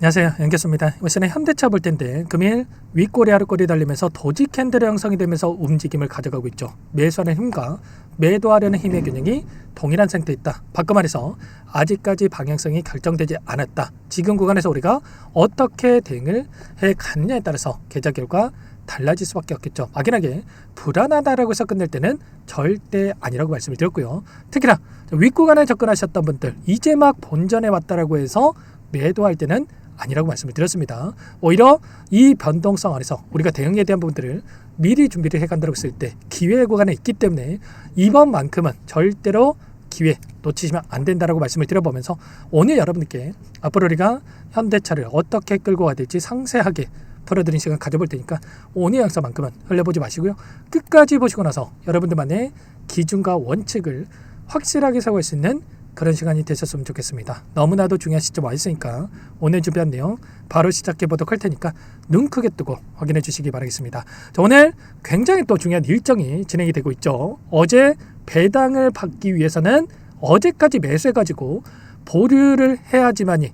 안녕하세요, 연결수입니다. 이번 시간에 현대차 볼 텐데 금일 윗꼬리 아랫꼬리 달리면서 도지 캔들의 형성이 되면서 움직임을 가져가고 있죠. 매수하는 힘과 매도하려는 힘의 균형이 동일한 상태에 있다. 바꿔 말해서 아직까지 방향성이 결정되지 않았다. 지금 구간에서 우리가 어떻게 대응을 해갔느냐에 따라서 계좌 결과 달라질 수밖에 없겠죠. 막연하게 불안하다라고 해서 끝낼 때는 절대 아니라고 말씀을 드렸고요. 특히나 윗구간에 접근하셨던 분들 이제 막 본전에 왔다라고 해서 매도할 때는 아니라고 말씀을 드렸습니다. 오히려 이 변동성 안에서 우리가 대응에 대한 부분들을 미리 준비를 해간다고 했을 때 기회 구간에 있기 때문에 이번만큼은 절대로 기회 놓치시면 안 된다라고 말씀을 드려보면서 오늘 여러분들께 앞으로 우리가 현대차를 어떻게 끌고 가야 될지 상세하게 풀어드린 시간 가져볼 테니까 오늘 영상만큼은 흘려보지 마시고요. 끝까지 보시고 나서 여러분들만의 기준과 원칙을 확실하게 세울 수 있는 그런 시간이 되셨으면 좋겠습니다. 너무나도 중요한 시점 와 있으니까 오늘 준비한 내용 바로 시작해 보도록 할 테니까 눈 크게 뜨고 확인해 주시기 바라겠습니다. 자, 오늘 굉장히 또 중요한 일정이 진행이 되고 있죠. 어제 배당을 받기 위해서는 어제까지 매수해 가지고 보류를 해야지만이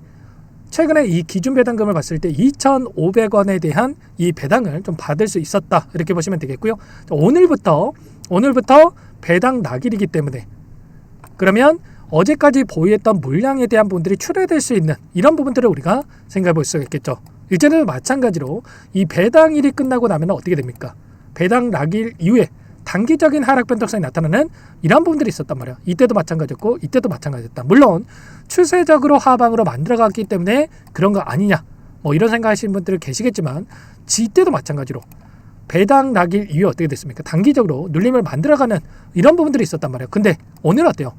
최근에 이 기준 배당금을 봤을 때 2,500원에 대한 이 배당을 좀 받을 수 있었다, 이렇게 보시면 되겠고요. 자, 오늘부터 배당 낙일이기 때문에 그러면 어제까지 보유했던 물량에 대한 부분들이 출회될 수 있는 이런 부분들을 우리가 생각해 볼 수 있겠죠. 이제는 마찬가지로 이 배당일이 끝나고 나면 어떻게 됩니까? 배당 낙일 이후에 단기적인 하락 변동성이 나타나는 이런 부분들이 있었단 말이야. 이때도 마찬가지였고 이때도 마찬가지였다. 물론 추세적으로 하방으로 만들어갔기 때문에 그런 거 아니냐, 뭐 이런 생각하시는 분들 계시겠지만 이때도 마찬가지로 배당 낙일 이후에 어떻게 됐습니까? 단기적으로 눌림을 만들어가는 이런 부분들이 있었단 말이에요. 근데 오늘 어때요?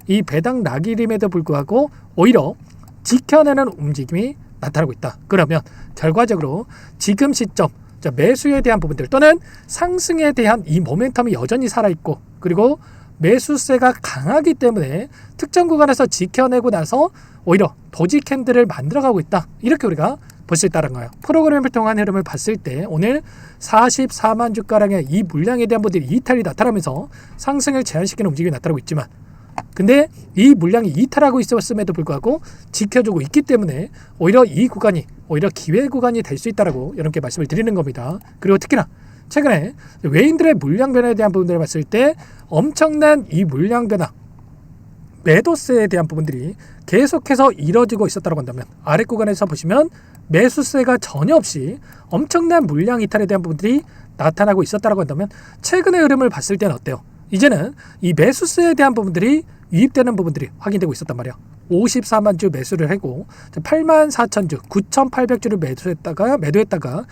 이 배당 낙일임에도 불구하고 오히려 지켜내는 움직임이 나타나고 있다. 그러면 결과적으로 지금 시점 매수에 대한 부분들 또는 상승에 대한 이 모멘텀이 여전히 살아있고 그리고 매수세가 강하기 때문에 특정 구간에서 지켜내고 나서 오히려 도지 캔들을 만들어가고 있다. 이렇게 우리가 볼 수 있다는 거예요. 프로그램을 통한 흐름을 봤을 때 오늘 44만 주가량의 이 물량에 대한 부분들이 이탈이 나타나면서 상승을 제한시키는 움직임이 나타나고 있지만 근데 이 물량이 이탈하고 있었음에도 불구하고 지켜주고 있기 때문에 오히려 이 구간이 오히려 기회 구간이 될 수 있다라고 여러분께 말씀을 드리는 겁니다. 그리고 특히나 최근에 외인들의 물량 변화에 대한 부분들을 봤을 때 엄청난 이 물량 변화 매도세에 대한 부분들이 계속해서 이뤄지고 있었다고 한다면 아래 구간에서 보시면 매수세가 전혀 없이 엄청난 물량 이탈에 대한 부분들이 나타나고 있었다고 한다면 최근의 흐름을 봤을 때는 어때요? 이제는 이 매수세에 대한 부분들이 유입되는 부분들이 확인되고 있었단 말이야. 54만 주 매수를 하고 8만 4천 주, 9,800주를 매도했다가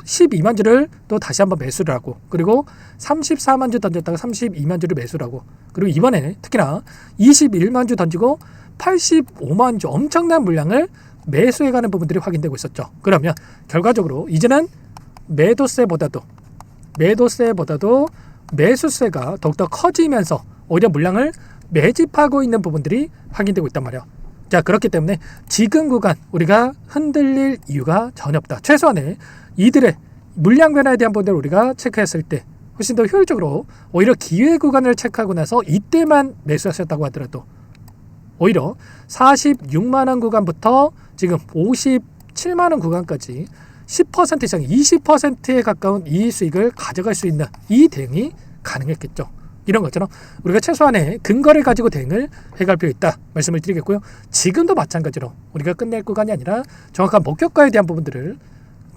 12만 주를 또 다시 한번 매수를 하고 그리고 34만 주 던졌다가 32만 주를 매수를 하고 그리고 이번에 특히나 21만 주 던지고 85만 주 엄청난 물량을 매수해가는 부분들이 확인되고 있었죠. 그러면 결과적으로 이제는 매도세보다도 매수세가 더욱더 커지면서 오히려 물량을 매집하고 있는 부분들이 확인되고 있단 말이에요. 자, 그렇기 때문에 지금 구간 우리가 흔들릴 이유가 전혀 없다. 최소한의 이들의 물량 변화에 대한 부분들을 우리가 체크했을 때 훨씬 더 효율적으로 오히려 기회 구간을 체크하고 나서 이때만 매수하셨다고 하더라도 오히려 46만원 구간부터 지금 57만원 구간까지 10% 이상 20%에 가까운 이 수익을 가져갈 수 있는 이 대응이 가능했겠죠. 이런 것처럼 우리가 최소한의 근거를 가지고 대응을 해갈 필요 있다 말씀을 드리겠고요. 지금도 마찬가지로 우리가 끝낼 구간이 아니라 정확한 목표가에 대한 부분들을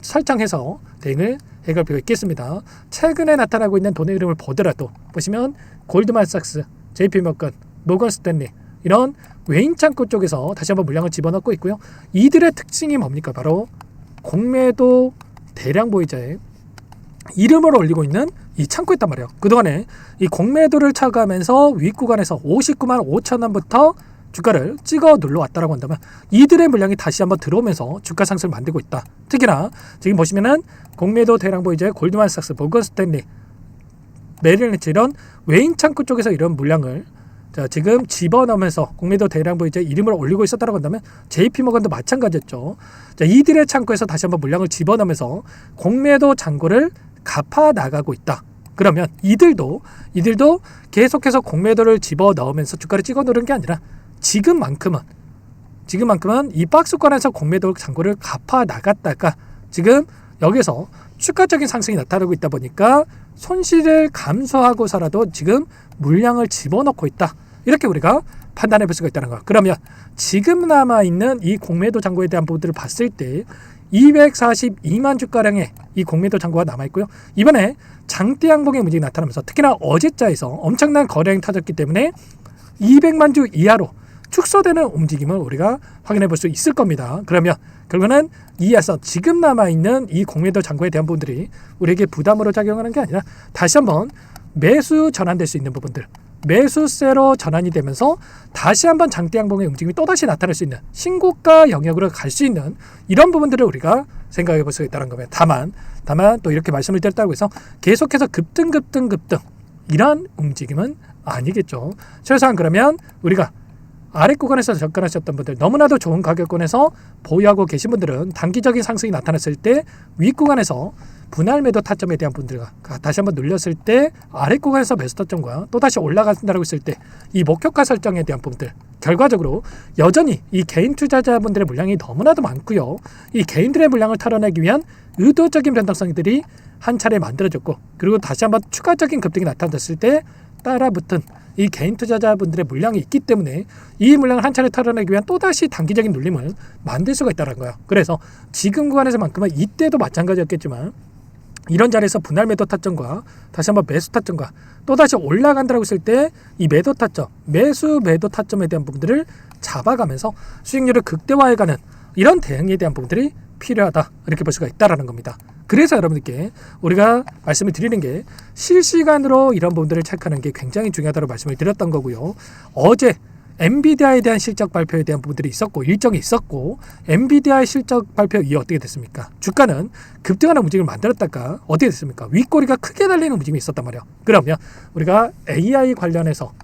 설정해서 대응을 해갈 필요가 있겠습니다. 최근에 나타나고 있는 돈의 흐름을 보더라도 보시면 골드만삭스, JP모건, 모건스탠리 이런 외인 창구 쪽에서 다시 한번 물량을 집어넣고 있고요. 이들의 특징이 뭡니까? 바로 공매도 대량 보유자의 이름을 올리고 있는 이 창구였단 말이에요. 그동안에 이 공매도를 차가면서 윗구간에서 59만 5천 원부터 주가를 찍어 눌러왔다라고 한다면 이들의 물량이 다시 한번 들어오면서 주가 상승을 만들고 있다. 특히나 지금 보시면은 공매도 대량 보유자의 골드만삭스, 모건스탠리, 메릴린치 이런 외인 창구 쪽에서 이런 물량을 지금 집어넣으면서 공매도 대량 보유자의 이름을 올리고 있었다고 한다면 JP모건도 마찬가지였죠. 이들의 창구에서 다시 한번 물량을 집어넣으면서 공매도 잔고를 갚아 나가고 있다. 그러면 이들도 계속해서 공매도를 집어넣으면서 주가를 찍어 누르는 게 아니라 지금만큼은 지금만큼은 이 박스권에서 공매도 잔고를 갚아 나갔다가 지금 여기서 추가적인 상승이 나타나고 있다 보니까 손실을 감수하고서라도 지금 물량을 집어넣고 있다. 이렇게 우리가 판단해 볼 수가 있다는 거야. 그러면 지금 남아있는 이 공매도 잔고에 대한 부분들을 봤을 때 242만 주가량의 이 공매도 잔고가 남아있고요. 이번에 장대 양봉의 움직임이 나타나면서 특히나 어제자에서 엄청난 거래량이 터졌기 때문에 200만 주 이하로 축소되는 움직임을 우리가 확인해 볼 수 있을 겁니다. 그러면 결국은 이에서 지금 남아있는 이 공매도 잔고에 대한 부분들이 우리에게 부담으로 작용하는 게 아니라 다시 한번 매수 전환될 수 있는 부분들, 매수세로 전환이 되면서 다시 한번 장대 양봉의 움직임이 또다시 나타날 수 있는 신고가 영역으로 갈 수 있는 이런 부분들을 우리가 생각해 볼 수 있다는 겁니다. 다만 또 이렇게 말씀을 드렸다고 해서 계속해서 급등 이런 움직임은 아니겠죠. 최소한 그러면 우리가 아래 구간에서 접근하셨던 분들, 너무나도 좋은 가격권에서 보유하고 계신 분들은 단기적인 상승이 나타났을 때 윗구간에서 분할 매도 타점에 대한 분들과 다시 한번 눌렸을 때 아래 구간에서 매수 타점과 또다시 올라간다고 했을 때 이 목표가 설정에 대한 부분들, 결과적으로 여전히 이 개인 투자자분들의 물량이 너무나도 많고요. 이 개인들의 물량을 털어내기 위한 의도적인 변동성들이 한 차례 만들어졌고, 그리고 다시 한번 추가적인 급등이 나타났을 때 따라붙은 이 개인 투자자분들의 물량이 있기 때문에 이 물량을 한 차례 털어내기 위한 또다시 단기적인 눌림을 만들 수가 있다는 거예요. 그래서 지금 구간에서만큼은 이때도 마찬가지였겠지만 이런 자리에서 분할 매도 타점과 다시 한번 매수 타점과 또다시 올라간다고 했을 때 이 매도 타점, 매수 매도 타점에 대한 부분들을 잡아가면서 수익률을 극대화해가는 이런 대응에 대한 부분들이 필요하다, 이렇게 볼 수가 있다는 겁니다. 그래서 여러분들께 우리가 말씀을 드리는 게 실시간으로 이런 부분들을 체크하는 게 굉장히 중요하다고 말씀을 드렸던 거고요. 어제 엔비디아에 대한 실적 발표에 대한 부분들이 있었고, 일정이 있었고, 엔비디아의 실적 발표 이후 어떻게 됐습니까? 주가는 급등하는 움직임을 만들었다가 어떻게 됐습니까? 윗꼬리가 크게 달리는 움직임이 있었단 말이에요. 그러면 우리가 AI 관련해서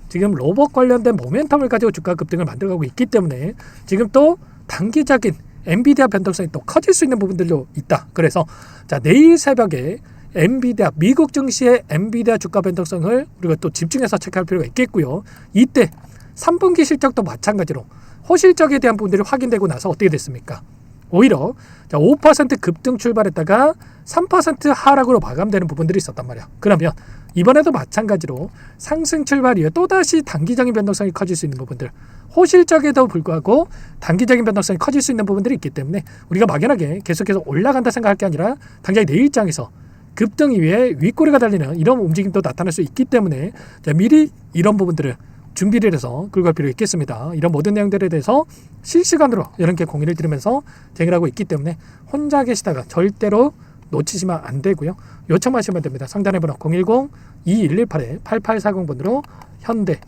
지금 로봇 관련된 모멘텀을 가지고 주가 급등을 만들어가고 있기 때문에 지금 또 단기적인 엔비디아 변동성이 또 커질 수 있는 부분들도 있다. 그래서 자, 내일 새벽에 엔비디아, 미국 증시의 엔비디아 주가 변동성을 우리가 또 집중해서 체크할 필요가 있겠고요. 이때 3분기 실적도 마찬가지로 호실적에 대한 부분들이 확인되고 나서 어떻게 됐습니까? 오히려 5% 급등 출발했다가 3% 하락으로 마감되는 부분들이 있었단 말이야. 그러면 이번에도 마찬가지로 상승 출발 이후에 또다시 단기적인 변동성이 커질 수 있는 부분들, 호실적에도 불구하고 단기적인 변동성이 커질 수 있는 부분들이 있기 때문에 우리가 막연하게 계속해서 올라간다 생각할 게 아니라 당장 내일장에서 급등 이후에 윗꼬리가 달리는 이런 움직임도 나타날 수 있기 때문에 미리 이런 부분들을 준비를 해서 끌고 갈 필요가 있겠습니다. 이런 모든 내용들에 대해서 실시간으로 여러분께 공유를 드리면서 진행을 하고 있기 때문에 혼자 계시다가 절대로 놓치시면 안 되고요. 요청하시면 됩니다. 상단의 번호 010-2118-8840번으로 현대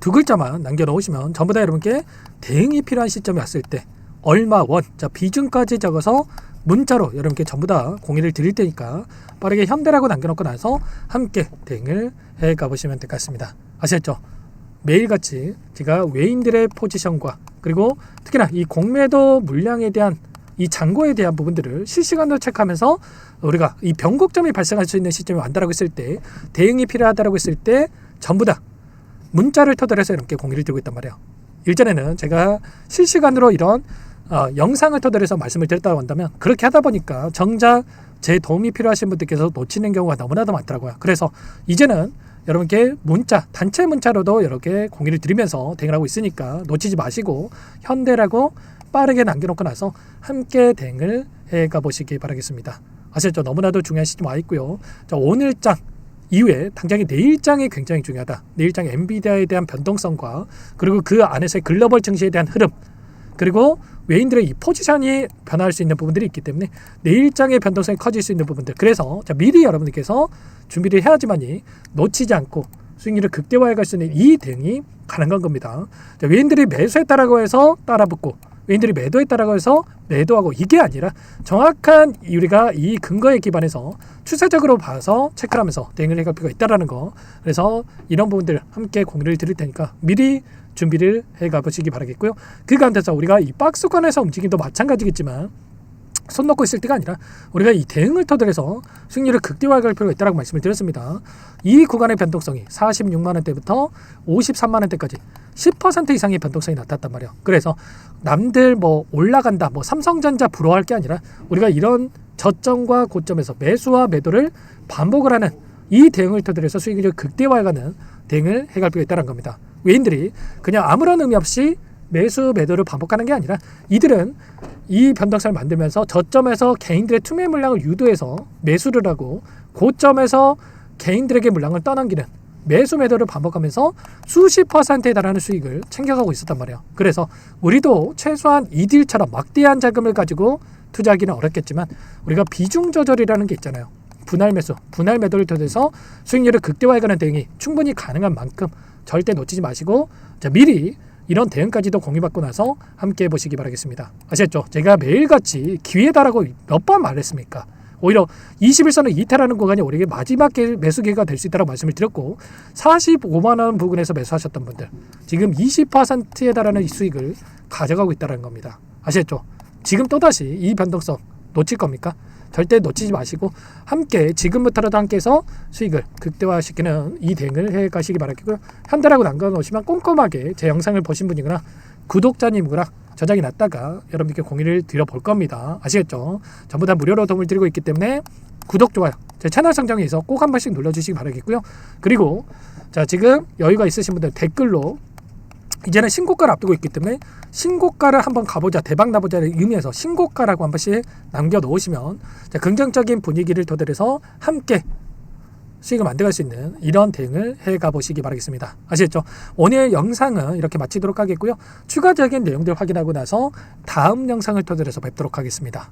두 글자만 남겨놓으시면 전부 다 여러분께 대응이 필요한 시점이 왔을 때 얼마 원, 자 비중까지 적어서 문자로 여러분께 전부 다 공유를 드릴 테니까 빠르게 현대라고 남겨놓고 나서 함께 대응을 해 가보시면 될 것 같습니다. 아시겠죠? 매일같이 제가 외인들의 포지션과 그리고 특히나 이 공매도 물량에 대한 이 잔고에 대한 부분들을 실시간으로 체크하면서 우리가 이 변곡점이 발생할 수 있는 시점이 왔다라고 했을 때, 대응이 필요하다라고 했을 때 전부 다 문자를 토대로 해서 이렇게 공유를 드리고 있단 말이에요. 일전에는 제가 실시간으로 이런 영상을 토대로 해서 말씀을 드렸다고 한다면 그렇게 하다 보니까 정작 제 도움이 필요하신 분들께서 놓치는 경우가 너무나도 많더라고요. 그래서 이제는 여러분께 문자, 단체 문자로도 이렇게 공유를 드리면서 대응을 하고 있으니까 놓치지 마시고 현대라고 빠르게 남겨놓고 나서 함께 대응을 해가 보시기 바라겠습니다. 아시죠? 너무나도 중요한 시점 와 있고요. 자, 오늘장 이후에 당장의 내일장이 굉장히 중요하다. 내일장의 엔비디아에 대한 변동성과 그리고 그 안에서의 글로벌 증시에 대한 흐름, 그리고 외인들의 이 포지션이 변화할 수 있는 부분들이 있기 때문에 내일장의 변동성이 커질 수 있는 부분들, 그래서 자, 미리 여러분들께서 준비를 해야지만이 놓치지 않고 수익률을 극대화해 갈 수 있는 이 대응이 가능한 겁니다. 자, 외인들이 매수했다라고 해서 따라붙고 외인들이 매도했다라고 해서 매도하고 이게 아니라 정확한 우리가 이 근거에 기반해서 추세적으로 봐서 체크를 하면서 대응을 해갈 필요가 있다는 거. 그래서 이런 부분들 함께 공유를 드릴 테니까 미리 준비를 해가 보시기 바라겠고요. 그 가운데서 우리가 이 박스권에서 움직임도 마찬가지겠지만 손 놓고 있을 때가 아니라 우리가 이 대응을 토대로 수익률을 극대화할 필요가 있다고 말씀을 드렸습니다. 이 구간의 변동성이 46만 원대부터 53만 원대까지 10% 이상의 변동성이 나타났단 말이에요. 그래서 남들 뭐 올라간다, 뭐 삼성전자 부러워할 게 아니라 우리가 이런 저점과 고점에서 매수와 매도를 반복을 하는 이 대응을 토대로 해서 수익률을 극대화해가는 대응을 해갈 필요가 있다는 겁니다. 외인들이 그냥 아무런 의미 없이 매수 매도를 반복하는 게 아니라 이들은 이 변동성을 만들면서 저점에서 개인들의 투매 물량을 유도해서 매수를 하고 고점에서 개인들에게 물량을 떠넘기는 매수 매도를 반복하면서 수십 %에 달하는 수익을 챙겨가고 있었단 말이에요. 그래서 우리도 최소한 이들처럼 막대한 자금을 가지고 투자하기는 어렵겠지만 우리가 비중 조절이라는 게 있잖아요. 분할 매수, 분할 매도를 통해서 수익률을 극대화해가는 대응이 충분히 가능한 만큼 절대 놓치지 마시고 자, 미리 이런 대응까지도 공유받고 나서 함께 해보시기 바라겠습니다. 아시겠죠? 제가 매일같이 기회다라고 몇 번 말했습니까? 오히려 21선을 이탈하는 구간이 우리에게 마지막 매수 기회가 될 수 있다고 말씀을 드렸고 45만 원 부근에서 매수하셨던 분들 지금 20%에 달하는 수익을 가져가고 있다는 겁니다. 아시겠죠? 지금 또다시 이 변동성 놓칠 겁니까? 절대 놓치지 마시고 함께 지금부터라도 함께해서 수익을 극대화시키는 이 대응을 해가시기 바라겠고요. 현대라고 남겨놓으시면 꼼꼼하게 제 영상을 보신 분이거나 구독자님이거나 저장이 났다가 여러분께 공유를 드려볼 겁니다. 아시겠죠? 전부 다 무료로 도움을 드리고 있기 때문에 구독, 좋아요 제 채널 성장에 있어 꼭 한 번씩 눌러주시기 바라겠고요. 그리고 자 지금 여유가 있으신 분들 댓글로 이제는 신고가를 앞두고 있기 때문에 신고가를 한번 가보자, 대박 나보자를 의미해서 신고가라고 한 번씩 남겨놓으시면 긍정적인 분위기를 토대로 해서 함께 수익을 만들어갈 수 있는 이런 대응을 해가 보시기 바라겠습니다. 아시겠죠? 오늘 영상은 이렇게 마치도록 하겠고요. 추가적인 내용들 확인하고 나서 다음 영상을 토대로 해서 뵙도록 하겠습니다.